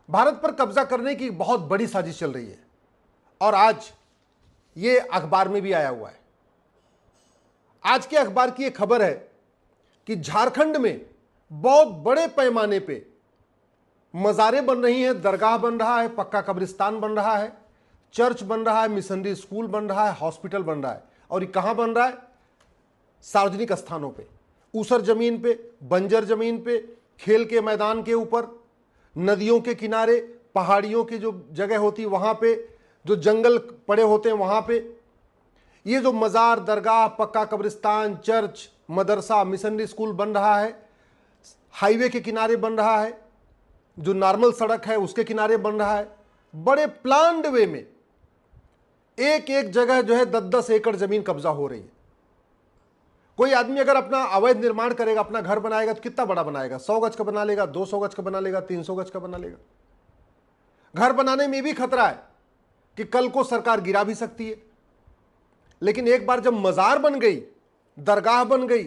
भारत पर कब्जा करने की बहुत बड़ी साजिश चल रही है और आज ये अखबार में भी आया हुआ है। आज के अखबार की एक खबर है कि झारखंड में बहुत बड़े पैमाने पे मज़ारें बन रही हैं, दरगाह बन रहा है, पक्का कब्रिस्तान बन रहा है, चर्च बन रहा है, मिशनरी स्कूल बन रहा है, हॉस्पिटल बन रहा है। और ये कहाँ बन रहा है? सार्वजनिक स्थानों पे, ऊसर जमीन पे, बंजर जमीन पे, खेल के मैदान के ऊपर, नदियों के किनारे, पहाड़ियों की जो जगह होती है वहाँ पे, जो जंगल पड़े होते हैं वहाँ पे। ये जो मज़ार, दरगाह, पक्का कब्रिस्तान, चर्च, मदरसा, मिशनरी स्कूल बन रहा है, हाईवे के किनारे बन रहा है, जो नॉर्मल सड़क है उसके किनारे बन रहा है, बड़े प्लान्ड वे में एक एक जगह जो है 10-10 एकड़ जमीन कब्जा हो रही है। कोई आदमी अगर अपना अवैध निर्माण करेगा, अपना घर बनाएगा तो कितना बड़ा बनाएगा? 100 गज का बना लेगा, 200 गज का बना लेगा, 300 गज का बना लेगा। घर बनाने में भी खतरा है कि कल को सरकार गिरा भी सकती है। लेकिन एक बार जब मजार बन गई, दरगाह बन गई,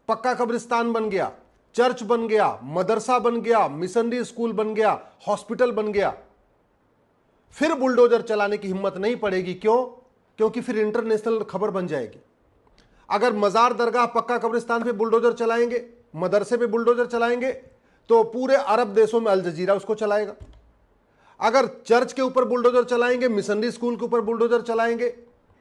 पक्का कब्रिस्तान बन गया, चर्च बन गया, मदरसा बन गया, मिशनरी स्कूल बन गया, हॉस्पिटल बन गया, फिर बुलडोजर चलाने की हिम्मत नहीं पड़ेगी। क्यों? क्योंकि फिर इंटरनेशनल खबर बन जाएगी। अगर मजार, दरगाह, पक्का कब्रिस्तान पे बुलडोजर चलाएंगे, मदरसे पे बुलडोजर चलाएंगे, तो पूरे अरब देशों में अल जजीरा उसको चलाएगा। अगर चर्च के ऊपर बुलडोजर चलाएंगे, मिशनरी स्कूल के ऊपर बुलडोजर चलाएंगे,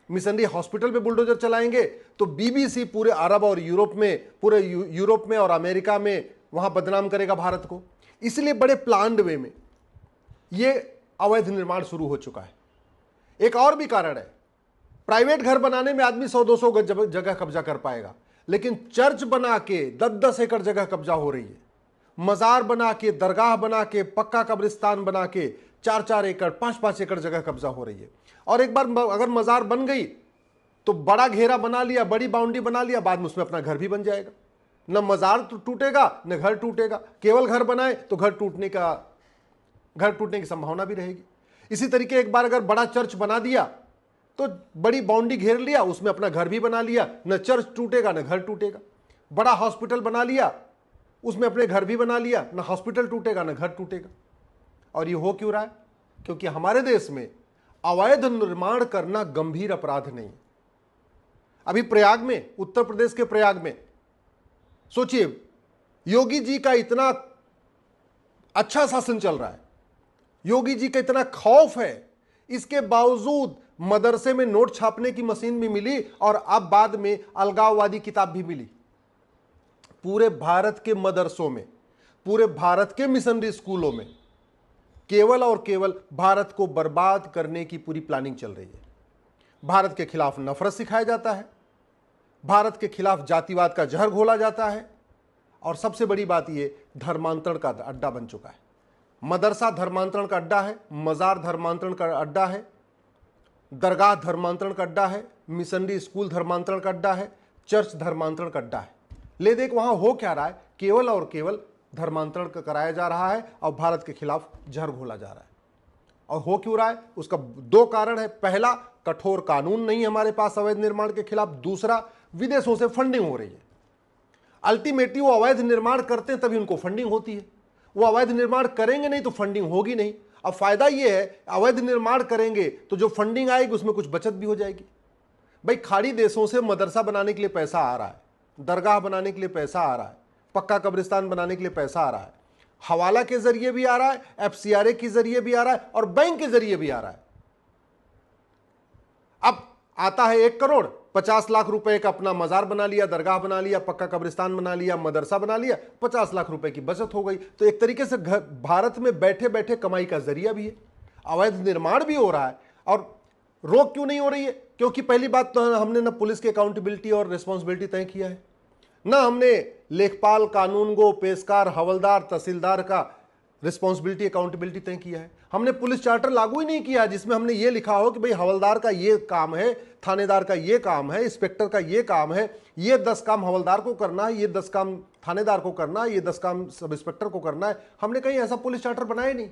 मिशनरी हॉस्पिटल पे बुलडोजर चलाएंगे, तो बीबीसी पूरे अरब और यूरोप में, पूरे यूरोप में और अमेरिका में वहां बदनाम करेगा भारत को। इसलिए बड़े प्लान्ड वे में ये अवैध निर्माण शुरू हो चुका है। एक और भी कारण है, प्राइवेट घर बनाने में आदमी 100-200 गज जगह कब्जा कर पाएगा, लेकिन चर्च बना के 10-10 एकड़ जगह कब्जा हो रही है। मजार बना के, दरगाह बना के, पक्का कब्रिस्तान बना के 4-4 एकड़, 5-5 एकड़ जगह कब्जा हो रही है। और एक बार अगर मजार बन गई तो बड़ा घेरा बना लिया, बड़ी बाउंड्री बना लिया, बाद में उसमें अपना घर भी बन जाएगा। न मजार टूटेगा न घर टूटेगा। केवल घर बनाए तो घर टूटने की संभावना भी रहेगी। इसी तरीके एक बार अगर बड़ा चर्च बना दिया तो बड़ी बाउंड्री घेर लिया, उसमें अपना घर भी बना लिया, न चर्च टूटेगा न घर टूटेगा। बड़ा हॉस्पिटल बना लिया, उसमें अपने घर भी बना लिया, न हॉस्पिटल टूटेगा न घर टूटेगा। और ये हो क्यों रहा है? क्योंकि हमारे देश में अवैध निर्माण करना गंभीर अपराध नहीं। अभी प्रयाग में, उत्तर प्रदेश के प्रयाग में, सोचिए, योगी जी का इतना अच्छा शासन चल रहा है, योगी जी का इतना खौफ है, इसके बावजूद मदरसे में नोट छापने की मशीन भी मिली और अब बाद में अलगाववादी किताब भी मिली। पूरे भारत के मदरसों में, पूरे भारत के मिशनरी स्कूलों में केवल और केवल भारत को बर्बाद करने की पूरी प्लानिंग चल रही है। भारत के खिलाफ नफरत सिखाया जाता है, भारत के खिलाफ जातिवाद का जहर घोला जाता है, और सबसे बड़ी बात यह, धर्मांतरण का अड्डा बन चुका है। मदरसा धर्मांतरण का अड्डा है, मजार धर्मांतरण का अड्डा है, दरगाह धर्मांतरण का अड्डा है, मिशनरी स्कूल धर्मांतरण का अड्डा है, चर्च धर्मांतरण का अड्डा है। ले देख वहां हो क्या रहा है? केवल और केवल धर्मांतरण कराया जा रहा है और भारत के खिलाफ जहर घोला जा रहा है। और हो क्यों रहा है? उसका दो कारण है। पहला, कठोर कानून नहीं हमारे पास अवैध निर्माण के खिलाफ। दूसरा, विदेशों से फंडिंग हो रही है। अल्टीमेटली वो अवैध निर्माण करते हैं तभी उनको फंडिंग होती है। वो अवैध निर्माण करेंगे नहीं तो फंडिंग होगी नहीं। अब फायदा ये है, अवैध निर्माण करेंगे तो जो फंडिंग आएगी उसमें कुछ बचत भी हो जाएगी। भाई, खाड़ी देशों से मदरसा बनाने के लिए पैसा आ रहा है, दरगाह बनाने के लिए पैसा आ रहा है, पक्का कब्रिस्तान बनाने के लिए पैसा आ रहा है, हवाला के जरिए भी आ रहा है, एफसीआरए के जरिए भी आ रहा है और बैंक के जरिए भी आ रहा है। अब आता है 1 करोड़, 50 लाख रुपए का अपना मजार बना लिया, दरगाह बना लिया, पक्का कब्रिस्तान बना लिया, मदरसा बना लिया, 50 लाख रुपए की बचत हो गई। तो एक तरीके से भारत में बैठे बैठे कमाई का जरिया भी है, अवैध निर्माण भी हो रहा है। और रोक क्यों नहीं हो रही है? क्योंकि पहली बात तो हमने न पुलिस की अकाउंटेबिलिटी और रिस्पॉन्सिबिलिटी तय किया है, न हमने लेखपाल, कानूनगो, पेशकार, हवलदार, तहसीलदार का रिस्पॉन्सिबिलिटी, अकाउंटेबिलिटी तय किया है। हमने पुलिस चार्टर लागू ही नहीं किया जिसमें हमने ये लिखा हो कि भाई हवलदार का ये काम है, थानेदार का ये काम है, इंस्पेक्टर का ये काम है, ये 10 काम हवलदार को करना है, ये 10 काम थानेदार को करना है, ये 10 काम सब इंस्पेक्टर को करना है। हमने कहीं ऐसा पुलिस चार्टर बनाया नहीं।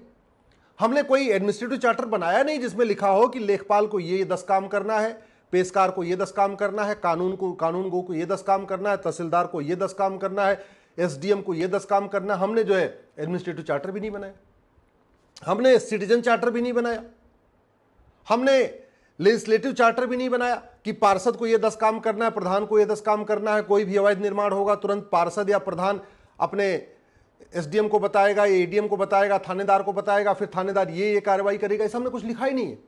हमने कोई एडमिनिस्ट्रेटिव चार्टर बनाया नहीं जिसमें लिखा हो कि लेखपाल को ये 10 काम करना है, पेशकार को ये 10 काम करना है, कानूनगो को ये 10 काम करना है, तहसीलदार को ये 10 काम करना है, एसडीएम को ये 10 काम करना है। हमने जो है एडमिनिस्ट्रेटिव चार्टर भी नहीं बनाया। हमने सिटीजन चार्टर भी नहीं बनाया, हमने लेजिस्लेटिव चार्टर भी नहीं बनाया कि पार्षद को ये 10 काम करना है, प्रधान को ये 10 काम करना है। कोई भी अवैध निर्माण होगा तुरंत पार्षद या प्रधान अपने एसडीएम को बताएगा, एडीएम को बताएगा, थानेदार को बताएगा, फिर थानेदार ये कार्रवाई करेगा। इस हमने कुछ लिखा ही नहीं है,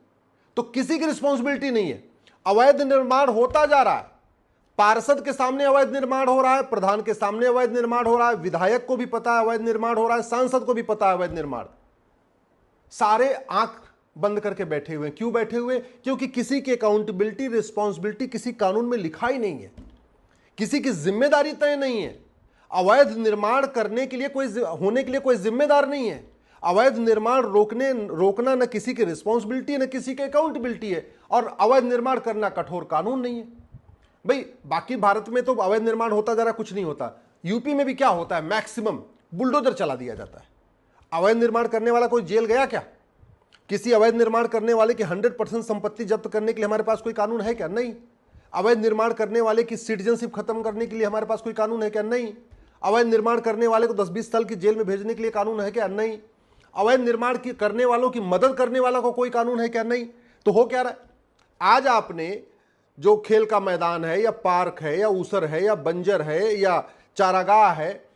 तो किसी की रिस्पॉन्सिबिलिटी नहीं है। अवैध निर्माण होता जा रहा है, पार्षद के सामने अवैध निर्माण हो रहा है, प्रधान के सामने अवैध निर्माण हो रहा है, विधायक को भी पता है अवैध निर्माण हो रहा है, सांसद को भी पता है अवैध निर्माण। सारे आंख बंद करके बैठे हुए। क्यों बैठे हुए? क्योंकि किसी की अकाउंटेबिलिटी, रिस्पॉन्सिबिलिटी किसी कानून में लिखा ही नहीं है, किसी की जिम्मेदारी तय नहीं है। अवैध निर्माण करने के लिए होने के लिए कोई जिम्मेदार नहीं है। अवैध निर्माण रोकना न किसी की रिस्पॉन्सिबिलिटी न किसी की अकाउंटेबिलिटी है, और अवैध निर्माण करना कठोर कानून नहीं है। भाई बाकी भारत में तो अवैध निर्माण होता जा रहा, कुछ नहीं होता। यूपी में भी क्या होता है, मैक्सिमम बुलडोजर चला दिया जाता है। अवैध निर्माण करने वाला कोई जेल गया क्या? किसी अवैध निर्माण करने वाले की 100% संपत्ति जब्त करने के लिए हमारे पास कोई कानून है क्या? नहीं। अवैध निर्माण करने वाले की सिटीजनशिप खत्म करने के लिए हमारे पास कोई कानून है क्या? नहीं। अवैध निर्माण करने वाले को 10-20 साल की जेल में भेजने के लिए कानून है क्या? नहीं। अवैध निर्माण करने वालों की मदद करने वाला को कोई कानून है क्या? नहीं। तो हो क्या रहा है, आज आपने जो खेल का मैदान है या पार्क है या ऊसर है या बंजर है या चारागाह है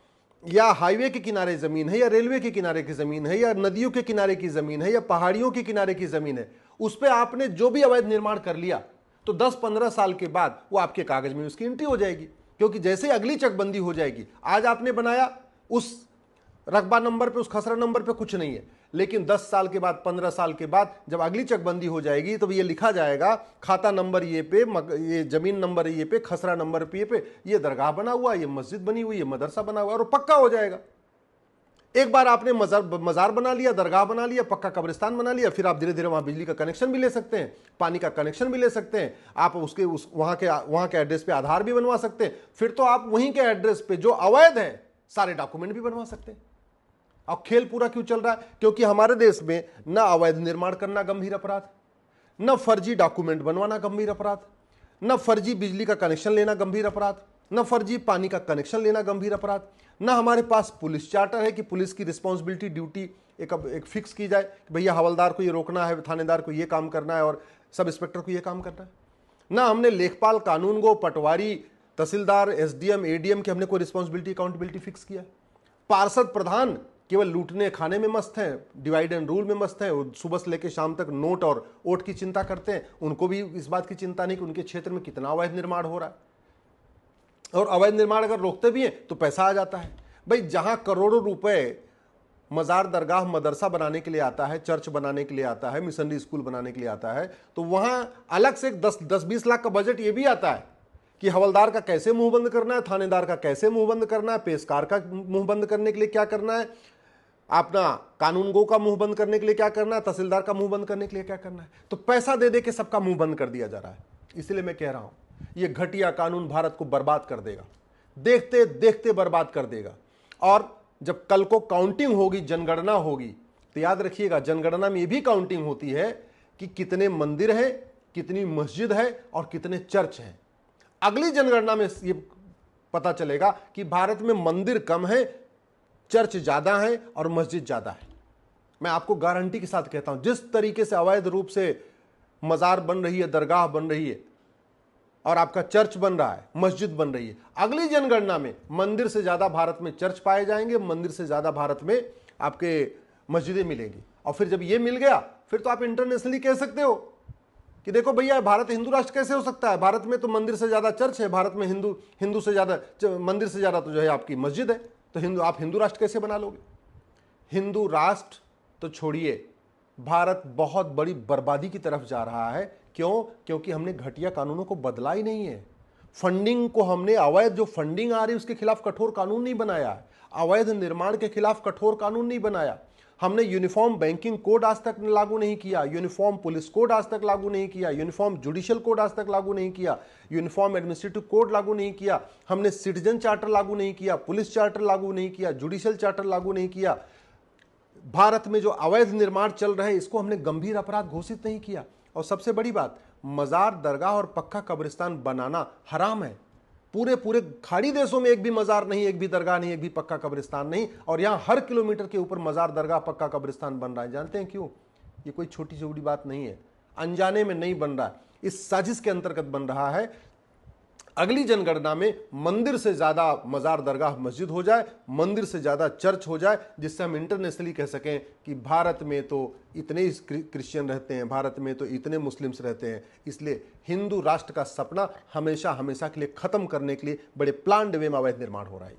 या हाईवे के किनारे जमीन है या रेलवे के किनारे की जमीन है या नदियों के किनारे की जमीन है या पहाड़ियों के किनारे की जमीन है, उस पर आपने जो भी अवैध निर्माण कर लिया तो 10-15 साल के बाद वो आपके कागज में उसकी एंट्री हो जाएगी। क्योंकि जैसे अगली चकबंदी हो जाएगी, आज आपने बनाया उस रकबा नंबर पे, उस खसरा नंबर पे कुछ नहीं है, लेकिन 10 साल के बाद, 15 साल के बाद जब अगली चकबंदी हो जाएगी तो ये लिखा जाएगा खाता नंबर ये पे, ये जमीन नंबर ये पे, खसरा नंबर पे ये दरगाह बना हुआ, ये मस्जिद बनी हुई, ये मदरसा बना हुआ, और पक्का हो जाएगा। एक बार आपने मजार बना लिया, दरगाह बना लिया, पक्का कब्रिस्तान बना लिया, फिर आप धीरे धीरे वहां बिजली का कनेक्शन भी ले सकते हैं, पानी का कनेक्शन भी ले सकते हैं, आप उसके वहां के एड्रेस पे आधार भी बनवा सकते हैं। फिर तो आप वहीं के एड्रेस पे जो अवैध है सारे डॉक्यूमेंट भी बनवा सकते हैं। अब खेल पूरा क्यों चल रहा है? क्योंकि हमारे देश में न अवैध निर्माण करना गंभीर अपराध, न फर्जी डॉक्यूमेंट बनवाना गंभीर अपराध, न फर्जी बिजली का कनेक्शन लेना गंभीर अपराध, न फर्जी पानी का कनेक्शन लेना गंभीर अपराध, न हमारे पास पुलिस चार्टर है कि पुलिस की रिस्पॉन्सिबिलिटी, ड्यूटी एक फिक्स की जाए कि भैया हवलदार को ये रोकना है, थानेदार को ये काम करना है और सब इंस्पेक्टर को ये काम करना है। न हमने लेखपाल, कानूनगो, पटवारी, तहसीलदार, एसडीएम, एडीएम की हमने कोई रिस्पॉन्सिबिलिटी, अकाउंटेबिलिटी फिक्स किया। पार्षद, प्रधान केवल लूटने खाने में मस्त हैं, डिवाइड एंड रूल में मस्त हैं, वो सुबह से लेकर शाम तक नोट और वोट की चिंता करते हैं। उनको भी इस बात की चिंता नहीं कि उनके क्षेत्र में कितना अवैध निर्माण हो रहा है, और अवैध निर्माण अगर रोकते भी हैं तो पैसा आ जाता है। भाई जहां करोड़ों रुपए मजार, दरगाह, मदरसा बनाने के लिए आता है, चर्च बनाने के लिए आता है, मिशनरी स्कूल बनाने के लिए आता है, तो वहां अलग से 10-20 लाख का बजट ये भी आता है कि हवलदार का कैसे मुंह बंद करना है, थानेदार का कैसे मुंह बंद करना है, पेशकार का मुंह बंद करने के लिए क्या करना है, अपना कानूनगो का मुंह बंद करने के लिए क्या करना है, तहसीलदार का मुंह बंद करने के लिए क्या करना है। तो पैसा दे दे के सबका मुंह बंद कर दिया जा रहा है। इसलिए मैं कह रहा हूं ये घटिया कानून भारत को बर्बाद कर देगा, देखते देखते बर्बाद कर देगा। और जब कल को काउंटिंग होगी, जनगणना होगी, तो याद रखिएगा जनगणना में ये भी काउंटिंग होती है कि कितने मंदिर हैं, कितनी मस्जिद है और कितने चर्च हैं। अगली जनगणना में ये पता चलेगा कि भारत में मंदिर कम है, चर्च ज्यादा है और मस्जिद ज्यादा है। मैं आपको गारंटी के साथ कहता हूं, जिस तरीके से अवैध रूप से मजार बन रही है, दरगाह बन रही है और आपका चर्च बन रहा है, मस्जिद बन रही है, अगली जनगणना में मंदिर से ज्यादा भारत में चर्च पाए जाएंगे, मंदिर से ज्यादा भारत में आपके मस्जिदें मिलेंगी। और फिर जब ये मिल गया, फिर तो आप इंटरनेशनली कह सकते हो कि देखो भैया भारत हिंदू राष्ट्र कैसे हो सकता है, भारत में तो मंदिर से ज्यादा चर्च है, भारत में हिंदू से ज्यादा मंदिर से ज्यादा तो जो है आपकी मस्जिद है, तो आप हिंदू राष्ट्र कैसे बना लोगे? हिंदू राष्ट्र तो छोड़िए, भारत बहुत बड़ी बर्बादी की तरफ जा रहा है। क्यों? क्योंकि हमने घटिया कानूनों को बदला ही नहीं है। फंडिंग को हमने, अवैध जो फंडिंग आ रही है उसके खिलाफ कठोर कानून नहीं बनाया है, अवैध निर्माण के खिलाफ कठोर कानून नहीं बनाया। हमने यूनिफॉर्म बैंकिंग कोड आज तक लागू नहीं किया, यूनिफॉर्म पुलिस कोड आज तक लागू नहीं किया, यूनिफॉर्म जुडिशियल कोड आज तक लागू नहीं किया, यूनिफॉर्म एडमिनिस्ट्रेटिव कोड लागू नहीं किया, हमने सिटीजन चार्टर लागू नहीं किया, पुलिस चार्टर लागू नहीं किया, जुडिशियल चार्टर लागू नहीं किया। भारत में जो अवैध निर्माण चल रहे हैं इसको हमने गंभीर अपराध घोषित नहीं किया। और सबसे बड़ी बात, मजार, दरगाह और पक्का कब्रिस्तान बनाना हराम है, पूरे पूरे खाड़ी देशों में एक भी मजार नहीं, एक भी दरगाह नहीं, एक भी पक्का कब्रिस्तान नहीं, और यहां हर किलोमीटर के ऊपर मजार, दरगाह, पक्का कब्रिस्तान बन रहा है। जानते हैं क्यों? ये कोई छोटी छोटी बात नहीं है, अनजाने में नहीं बन रहा, इस साजिश के अंतर्गत बन रहा है। अगली जनगणना में मंदिर से ज्यादा मजार, दरगाह, मस्जिद हो जाए, मंदिर से ज्यादा चर्च हो जाए, जिससे हम इंटरनेशनली कह सकें कि भारत में तो इतने क्रिश्चियन रहते हैं, भारत में तो इतने मुस्लिम्स रहते हैं। इसलिए हिंदू राष्ट्र का सपना हमेशा हमेशा के लिए खत्म करने के लिए बड़े प्लान्ड वे में अवैध निर्माण हो रहा है।